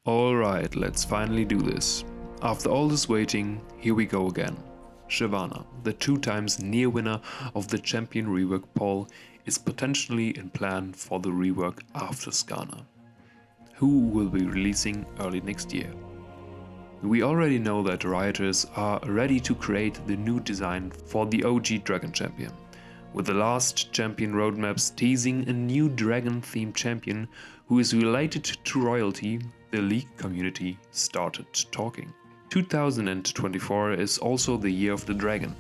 Alright, let's finally do this. After all this waiting, here we go again. SHYVANA, the 2 times near winner of the champion rework poll, is potentially in plan for the rework after Skarner, who will be releasing early next year. We already know that rioters are ready to create the new design for the OG Dragon Champion, with the last champion roadmaps teasing a new dragon-themed champion who is related to royalty. The league community started talking. 2024 is also the year of the dragon.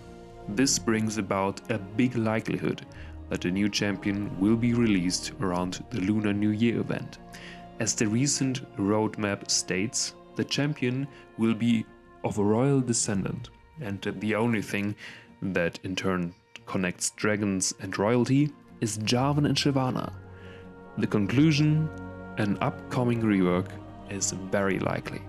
This brings about a big likelihood that a new champion will be released around the Lunar New Year event. As the recent roadmap states, the champion will be of a royal descendant, and the only thing that in turn connects dragons and royalty is Jarvan and SHYVANA. The conclusion: an upcoming rework is very likely.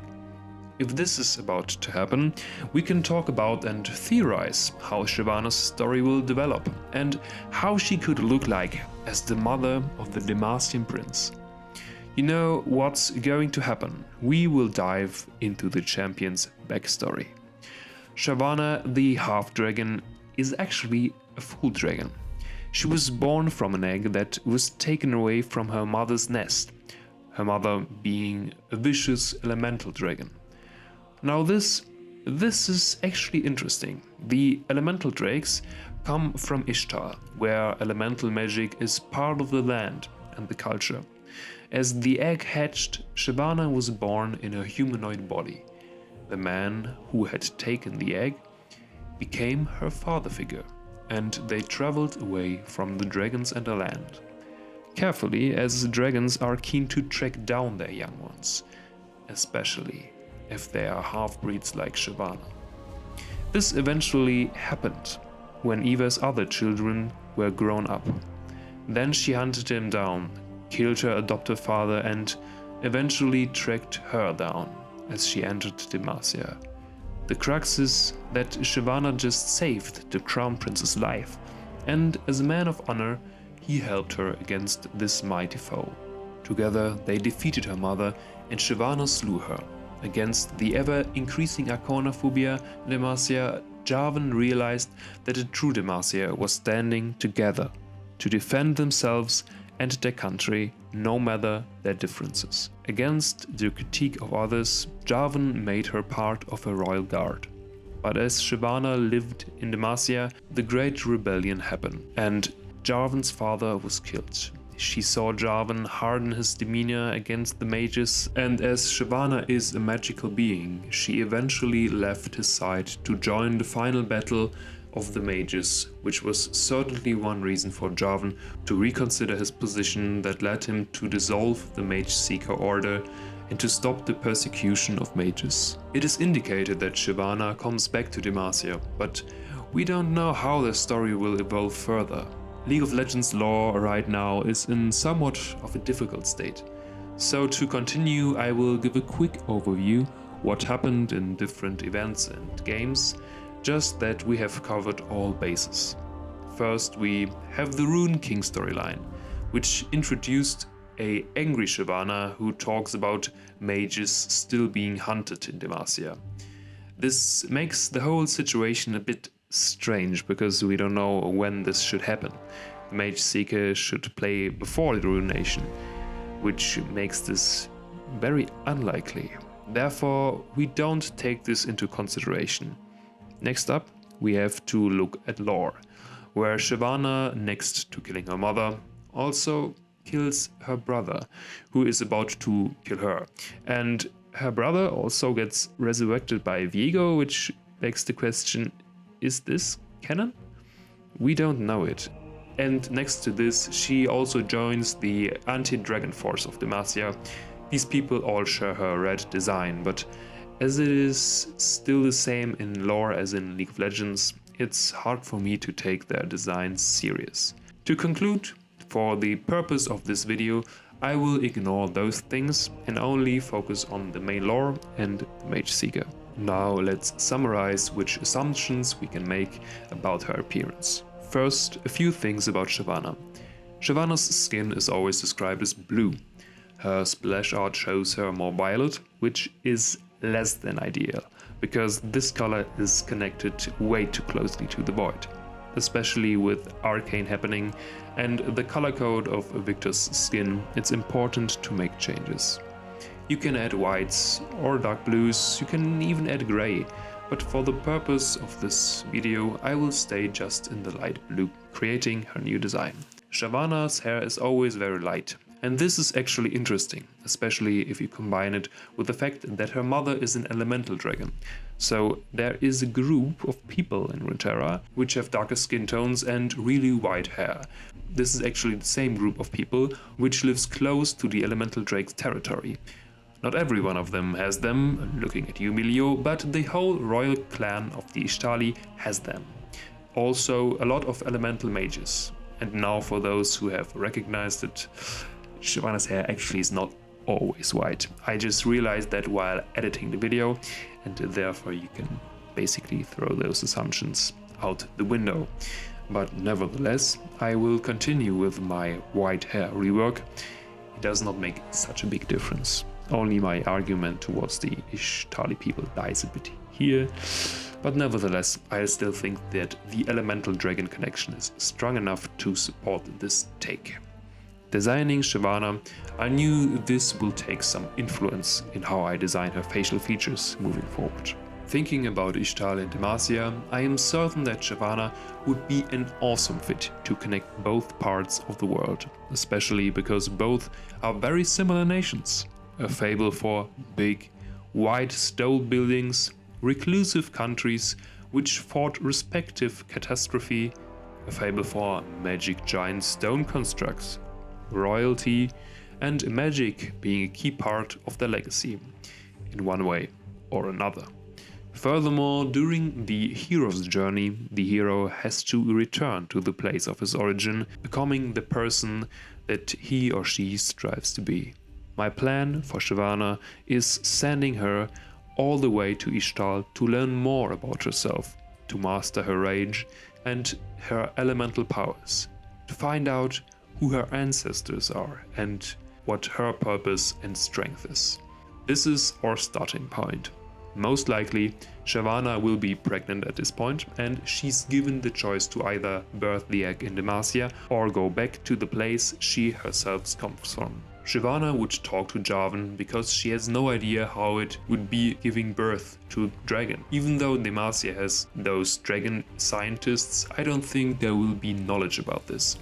If this is about to happen, we can talk about and theorize how SHYVANA's story will develop and how she could look like as the mother of the Demacian prince. You know what's going to happen? We will dive into the champion's backstory. SHYVANA, the half-dragon, is actually a full dragon. She was born from an egg that was taken away from her mother's nest, her mother being a vicious elemental dragon. Now this is actually interesting. The elemental drakes come from Ixtal, where elemental magic is part of the land and the culture. As the egg hatched, SHYVANA was born in a humanoid body. The man who had taken the egg became her father figure, and they traveled away from the dragons and the land. Carefully, as dragons are keen to track down their young ones, especially if they are half-breeds like SHYVANA. This eventually happened when Eva's other children were grown up. Then she hunted him down, killed her adoptive father, and eventually tracked her down as she entered Demacia. The crux is that SHYVANA just saved the crown prince's life, and as a man of honor, he helped her against this mighty foe. Together they defeated her mother, and SHYVANA slew her. Against the ever-increasing Arconophobia in Demacia, Jarvan realized that a true Demacia was standing together to defend themselves and their country, no matter their differences. Against the critique of others, Jarvan made her part of a royal guard. But as SHYVANA lived in Demacia, the Great Rebellion happened, and Jarvan's father was killed. She saw Jarvan harden his demeanor against the mages, and as SHYVANA is a magical being, she eventually left his side to join the final battle of the mages, which was certainly one reason for Jarvan to reconsider his position that led him to dissolve the Mage Seeker Order and to stop the persecution of mages. It is indicated that SHYVANA comes back to Demacia, but we don't know how the story will evolve further. League of Legends lore right now is in somewhat of a difficult state. So to continue, I will give a quick overview what happened in different events and games, just that we have covered all bases. First, we have the Rune King storyline, which introduced a angry SHYVANA who talks about mages still being hunted in Demacia. This makes the whole situation a bit strange, because we don't know when this should happen. The Mage Seeker should play before the Ruination, which makes this very unlikely. Therefore, we don't take this into consideration. Next up, we have to look at lore, where SHYVANA, next to killing her mother, also kills her brother, who is about to kill her. And her brother also gets resurrected by Viego, which begs the question, is this canon? We don't know it. And next to this, she also joins the anti-dragon force of Demacia. These people all share her red design, but as it is still the same in lore as in League of Legends, it's hard for me to take their designs serious. To conclude, for the purpose of this video, I will ignore those things and only focus on the main lore and the Mage Seeker. Now let's summarize which assumptions we can make about her appearance. First, a few things about SHYVANA. SHYVANA's skin is always described as blue. Her splash art shows her more violet, which is less than ideal, because this color is connected way too closely to the void, especially with arcane happening and the color code of Victor's skin. It's important to make changes. You can add whites or dark blues, you can even add gray, but for the purpose of this video I will stay just in the light blue, creating her new design. SHYVANA's hair is always very light, and this is actually interesting, especially if you combine it with the fact that her mother is an elemental dragon. So there is a group of people in Runeterra which have darker skin tones and really white hair. This is actually the same group of people which lives close to the elemental drake's territory. Not every one of them has them, looking at you, Milio, but the whole royal clan of the Ixtal has them. Also a lot of elemental mages. And now for those who have recognized it, SHYVANA's hair actually is not always white. I just realized that while editing the video, and therefore you can basically throw those assumptions out the window. But nevertheless, I will continue with my white hair rework. It does not make such a big difference. Only my argument towards the Ixtal people dies a bit here. But nevertheless, I still think that the elemental dragon connection is strong enough to support this take. Designing SHYVANA, I knew this will take some influence in how I design her facial features moving forward. Thinking about Ixtal and Demacia, I am certain that SHYVANA would be an awesome fit to connect both parts of the world, especially because both are very similar nations. A fable for big, white stone buildings, reclusive countries which fought respective catastrophe, a fable for magic giant stone constructs, royalty, and magic being a key part of their legacy, in one way or another. Furthermore, during the hero's journey, the hero has to return to the place of his origin, becoming the person that he or she strives to be. My plan for SHYVANA is sending her all the way to Ixtal to learn more about herself, to master her rage and her elemental powers, to find out who her ancestors are and what her purpose and strength is. This is our starting point. Most likely, SHYVANA will be pregnant at this point, and she's given the choice to either birth the egg in Demacia or go back to the place she herself comes from. SHYVANA would talk to Jarvan because she has no idea how it would be giving birth to a dragon. Even though Demacia has those dragon scientists, I don't think there will be knowledge about this.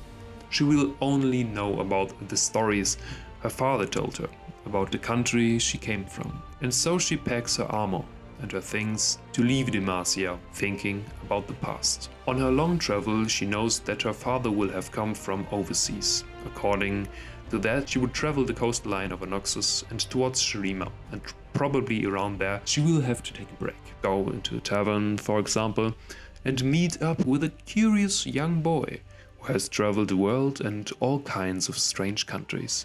She will only know about the stories her father told her, about the country she came from. And so she packs her armor and her things to leave Demacia, thinking about the past. On her long travel, she knows that her father will have come from overseas. According to that, she would travel the coastline of Anoxus and towards Shurima, and probably around there she will have to take a break. Go into a tavern, for example, and meet up with a curious young boy who has traveled the world and all kinds of strange countries.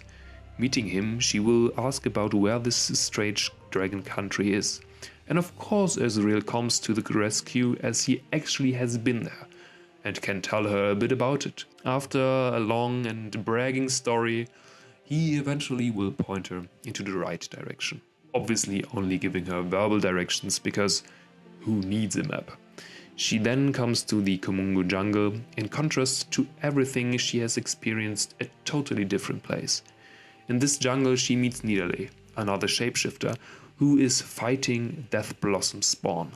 Meeting him, she will ask about where this strange dragon country is. And of course Erzeal comes to the rescue, as he actually has been there and can tell her a bit about it. After a long and bragging story, he eventually will point her into the right direction. Obviously only giving her verbal directions, because who needs a map? She then comes to the Kumungu jungle, in contrast to everything she has experienced, a totally different place. In this jungle she meets Nidalee, another shapeshifter, who is fighting Death Blossom Spawn,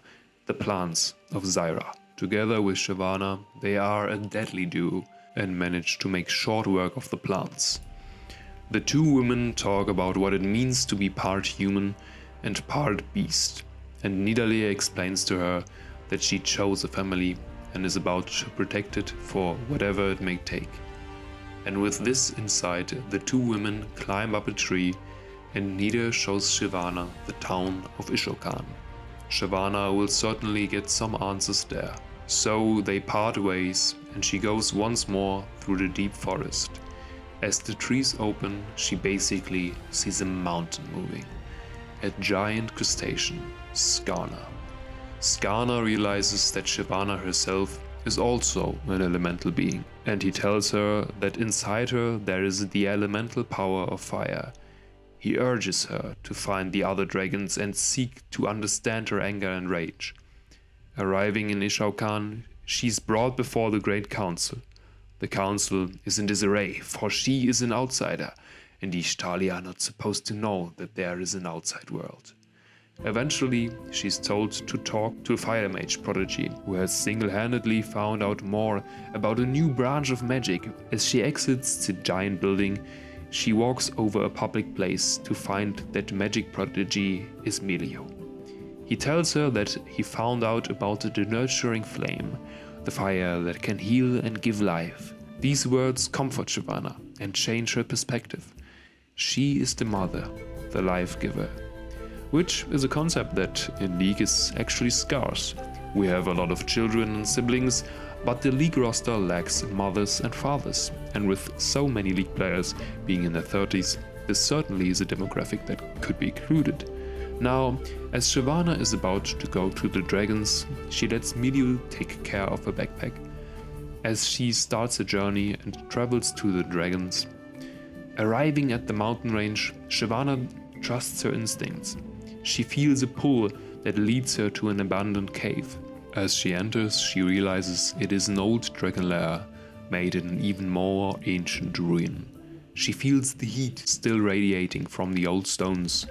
the plants of Zyra. Together with SHYVANA, they are a deadly duo and manage to make short work of the plants. The two women talk about what it means to be part human and part beast, and Nidalee explains to her that she chose a family and is about to protect it for whatever it may take. And with this insight, the two women climb up a tree, and Nida shows SHYVANA the town of Ishokan. SHYVANA will certainly get some answers there. So they part ways, and she goes once more through the deep forest. As the trees open, she basically sees a mountain moving. A giant crustacean, Skarner. Skarner realizes that SHYVANA herself is also an elemental being, and he tells her that inside her there is the elemental power of fire. He urges her to find the other dragons and seek to understand her anger and rage. Arriving in Ixtal, she's brought before the Great Council. The council is in disarray, for she is an outsider, and the Ixtali are not supposed to know that there is an outside world. Eventually, she's told to talk to a fire mage prodigy, who has single-handedly found out more about a new branch of magic. As she exits the giant building, she walks over a public place to find that magic prodigy is Milio. He tells her that he found out about the nurturing flame, the fire that can heal and give life. These words comfort SHYVANA and change her perspective. She is the mother, the life giver. Which is a concept that in League is actually scarce. We have a lot of children and siblings, but the League roster lacks mothers and fathers, and with so many League players being in their 30s, this certainly is a demographic that could be included. Now, as SHYVANA is about to go to the dragons, she lets Milio take care of her backpack. As she starts a journey and travels to the dragons, arriving at the mountain range, SHYVANA trusts her instincts. She feels a pull that leads her to an abandoned cave. As she enters, she realizes it is an old dragon lair, made in an even more ancient ruin. She feels the heat still radiating from the old stones.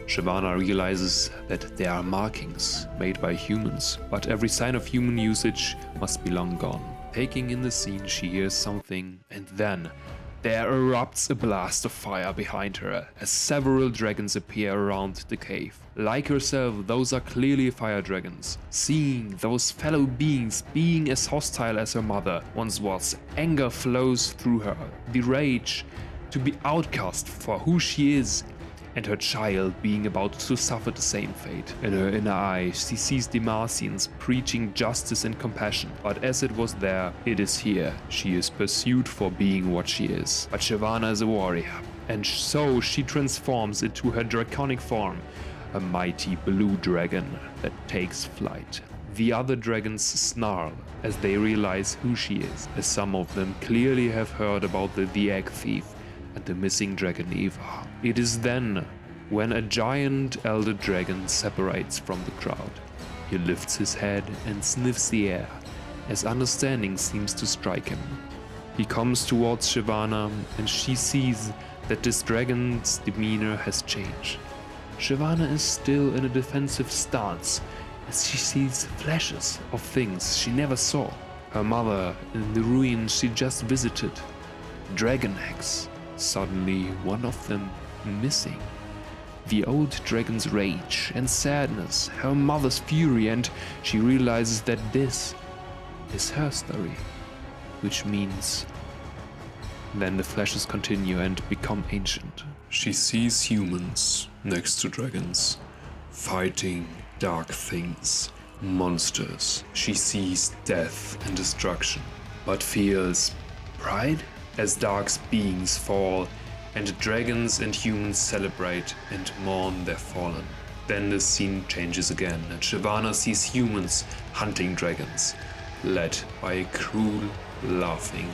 SHYVANA realizes that there are markings made by humans, but every sign of human usage must be long gone. Taking in the scene, she hears something, and then there erupts a blast of fire behind her as several dragons appear around the cave. Like herself, those are clearly fire dragons. Seeing those fellow beings being as hostile as her mother once was, anger flows through her. The rage to be outcast for who she is, and her child being about to suffer the same fate. In her inner eye, she sees Demacians preaching justice and compassion, but as it was there, it is here. She is pursued for being what she is. But SHYVANA is a warrior, and so she transforms into her draconic form, a mighty blue dragon that takes flight. The other dragons snarl as they realize who she is, as some of them clearly have heard about the egg thief and the missing dragon Eva. It is then when a giant elder dragon separates from the crowd. He lifts his head and sniffs the air, as understanding seems to strike him. He comes towards SHYVANA, and she sees that this dragon's demeanor has changed. SHYVANA is still in a defensive stance, as she sees flashes of things she never saw. Her mother in the ruins she just visited. Dragon eggs. Suddenly, one of them missing. The old dragon's rage and sadness, her mother's fury, and she realizes that this is her story. Which means... Then the flashes continue and become ancient. She sees humans next to dragons, fighting dark things, monsters. She sees death and destruction, but feels pride? As dark beings fall, and dragons and humans celebrate and mourn their fallen. Then the scene changes again, and SHYVANA sees humans hunting dragons, led by a cruel, laughing,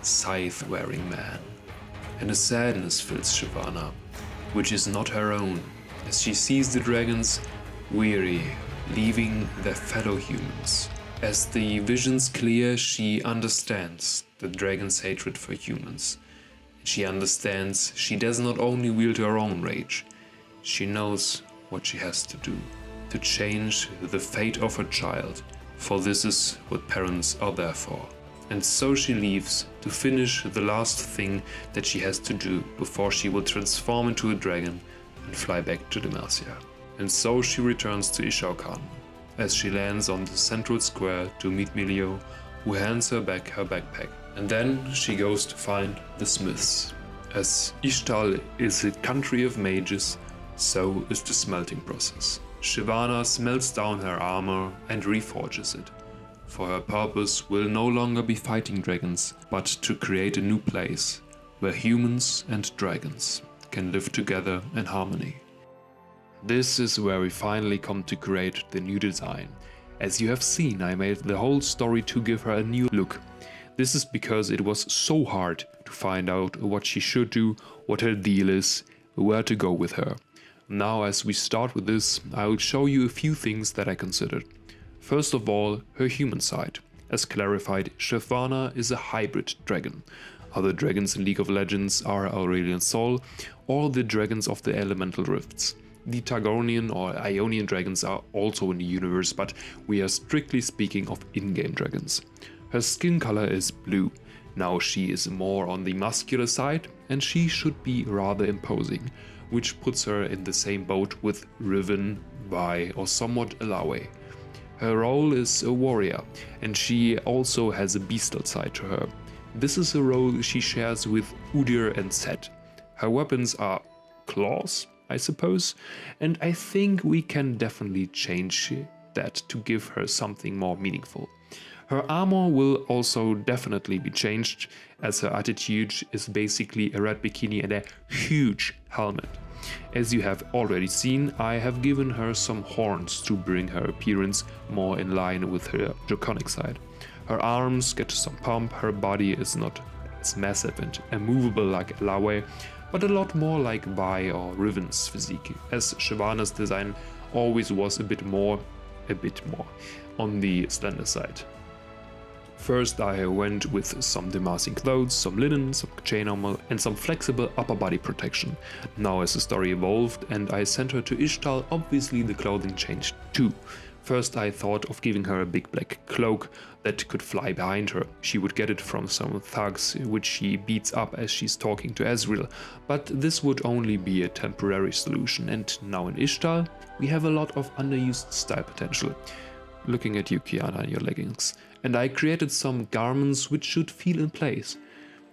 scythe-wearing man. And a sadness fills SHYVANA, which is not her own, as she sees the dragons weary, leaving their fellow humans. As the visions clear, she understands the dragon's hatred for humans. She understands she does not only wield her own rage, she knows what she has to do to change the fate of her child, for this is what parents are there for. And so she leaves to finish the last thing that she has to do before she will transform into a dragon and fly back to Demacia. And so she returns to Ixtal, as she lands on the central square to meet Milio, who hands her back her backpack. And then she goes to find the smiths. As Ixtal is a country of mages, so is the smelting process. SHYVANA smelts down her armor and reforges it. For her purpose will no longer be fighting dragons, but to create a new place where humans and dragons can live together in harmony. This is where we finally come to create the new design. As you have seen, I made the whole story to give her a new look. This is because it was so hard to find out what she should do, what her deal is, where to go with her. Now, as we start with this, I will show you a few things that I considered. First of all, her human side. As clarified, SHYVANA is a hybrid dragon. Other dragons in League of Legends are Aurelian Sol or the dragons of the Elemental Rifts. The Targonian or Ionian dragons are also in the universe, but we are strictly speaking of in-game dragons. Her skin color is blue. Now she is more on the muscular side and she should be rather imposing, which puts her in the same boat with Riven, Vi or somewhat Alawe. Her role is a warrior and she also has a beastal side to her. This is a role she shares with Udyr and Set. Her weapons are claws, I suppose, and I think we can definitely change that to give her something more meaningful. Her armor will also definitely be changed, as her attitude is basically a red bikini and a huge helmet. As you have already seen, I have given her some horns to bring her appearance more in line with her draconic side. Her arms get some pump, her body is not as massive and immovable like Alawe, but a lot more like Vi or Riven's physique, as SHYVANA's design always was a bit more on the slender side. First I went with some Demacian clothes, some linen, some chain armor and some flexible upper body protection. Now as the story evolved and I sent her to Ixtal, obviously the clothing changed too. First I thought of giving her a big black cloak that could fly behind her. She would get it from some thugs which she beats up as she's talking to Erzeal, but this would only be a temporary solution, and now in Ixtal we have a lot of underused style potential. Looking at you, Kiana, in your leggings. And I created some garments which should feel in place.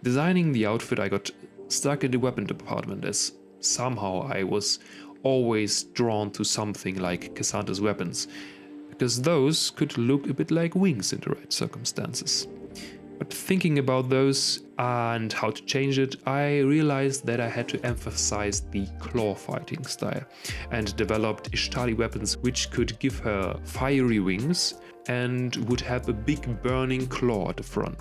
Designing the outfit I got stuck in the weapon department, as somehow I was always drawn to something like Cassandra's weapons, because those could look a bit like wings in the right circumstances. But thinking about those and how to change it, I realized that I had to emphasize the claw fighting style and developed Ixtali weapons which could give her fiery wings and would have a big burning claw at the front.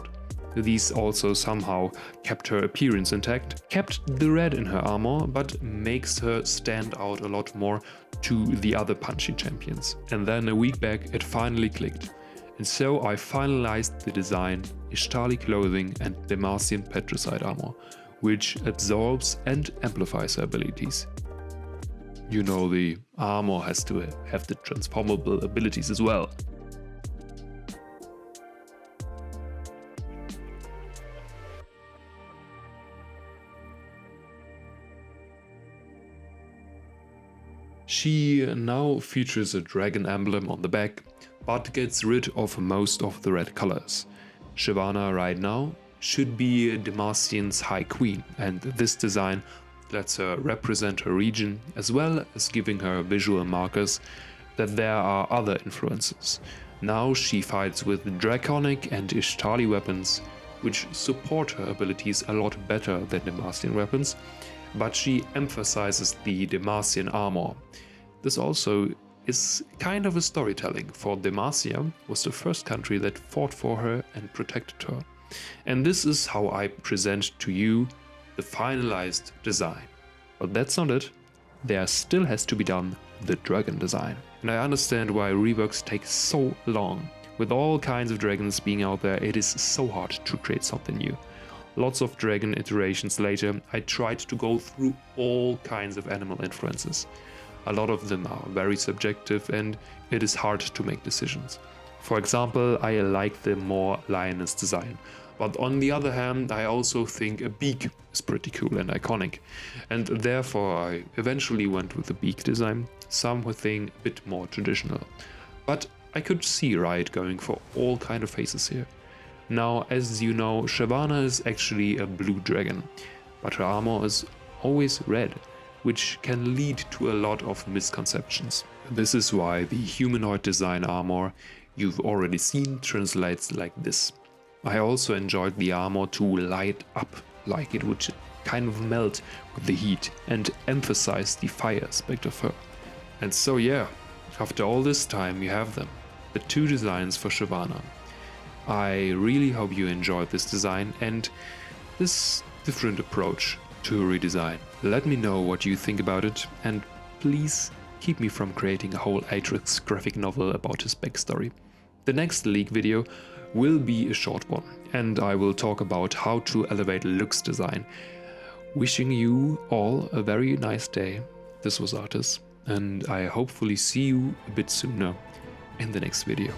These also somehow kept her appearance intact, kept the red in her armor, but makes her stand out a lot more to the other punchy champions. And then a week back it finally clicked. And so I finalized the design, Ixtali clothing and Demacian Petricide armor, which absorbs and amplifies her abilities. You know, the armor has to have the transformable abilities as well. She now features a dragon emblem on the back, but gets rid of most of the red colors. SHYVANA right now should be Demacian's High Queen, and this design lets her represent her region as well as giving her visual markers that there are other influences. Now she fights with draconic and Ixtali weapons, which support her abilities a lot better than Demacian weapons, but she emphasizes the Demacian armor. This also is kind of a storytelling, for Demacia was the first country that fought for her and protected her. And this is how I present to you the finalized design. But that's not it. There still has to be done the dragon design. And I understand why reworks take so long. With all kinds of dragons being out there, it is so hard to create something new. Lots of dragon iterations later, I tried to go through all kinds of animal influences. A lot of them are very subjective and it is hard to make decisions. For example, I like the more lioness design, but on the other hand I also think a beak is pretty cool and iconic, and therefore I eventually went with the beak design, something a bit more traditional. But I could see Riot going for all kind of faces here. Now, as you know, SHYVANA is actually a blue dragon, but her armor is always red, which can lead to a lot of misconceptions. This is why the humanoid design armor you've already seen translates like this. I also enjoyed the armor to light up, like it would kind of melt with the heat and emphasize the fire aspect of her. And so yeah, after all this time you have them, the two designs for SHYVANA. I really hope you enjoyed this design and this different approach to redesign. Let me know what you think about it, and please keep me from creating a whole Atrix graphic novel about his backstory. The next leak video will be a short one, and I will talk about how to elevate Lux design. Wishing you all a very nice day. This was Arthis, and I hopefully see you a bit sooner in the next video.